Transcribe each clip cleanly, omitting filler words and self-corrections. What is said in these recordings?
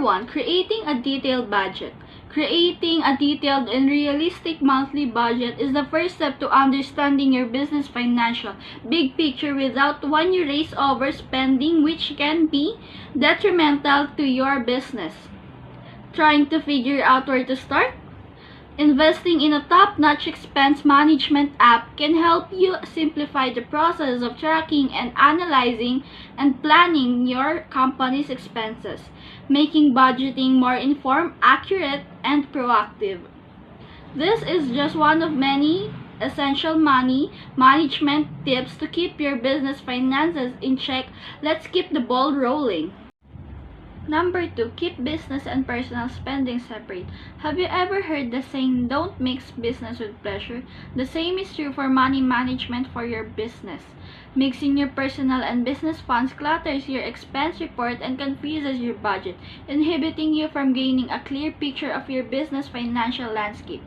1, creating a detailed budget. Creating a detailed and realistic monthly budget is the first step to understanding your business financial big picture without one you race overspending, which can be detrimental to your business. Trying to figure out where to start? Investing in a top-notch expense management app can help you simplify the process of tracking and analyzing and planning your company's expenses, making budgeting more informed, accurate, and proactive. This is just one of many essential money management tips to keep your business finances in check. Let's keep the ball rolling. Number 2, keep business and personal spending separate. Have you ever heard the saying, don't mix business with pleasure? The same is true for money management for your business. Mixing your personal and business funds clutters your expense report and confuses your budget, inhibiting you from gaining a clear picture of your business financial landscape.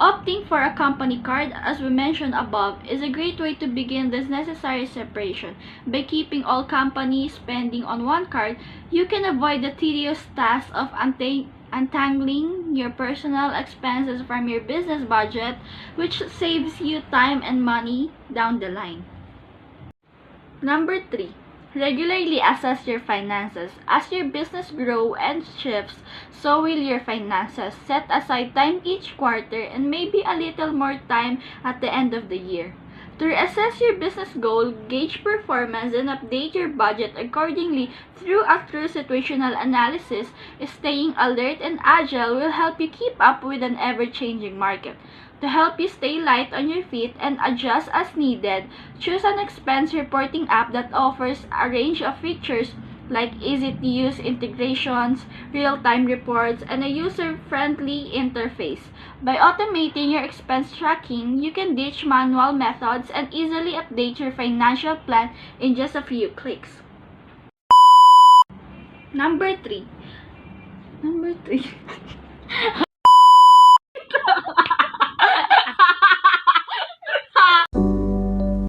Opting for a company card, as we mentioned above, is a great way to begin this necessary separation. By keeping all company spending on one card, you can avoid the tedious task of untangling your personal expenses from your business budget, which saves you time and money down the line. Number 3. Regularly assess your finances. As your business grows and shifts, so will your finances. Set aside time each quarter and maybe a little more time at the end of the year to assess your business goal, gauge performance, and update your budget accordingly through a true situational analysis. Staying alert and agile will help you keep up with an ever-changing market. To help you stay light on your feet and adjust as needed, choose an expense reporting app that offers a range of features like easy-to-use integrations, real-time reports, and a user-friendly interface. By automating your expense tracking, you can ditch manual methods and easily update your financial plan in just a few clicks. Number 3.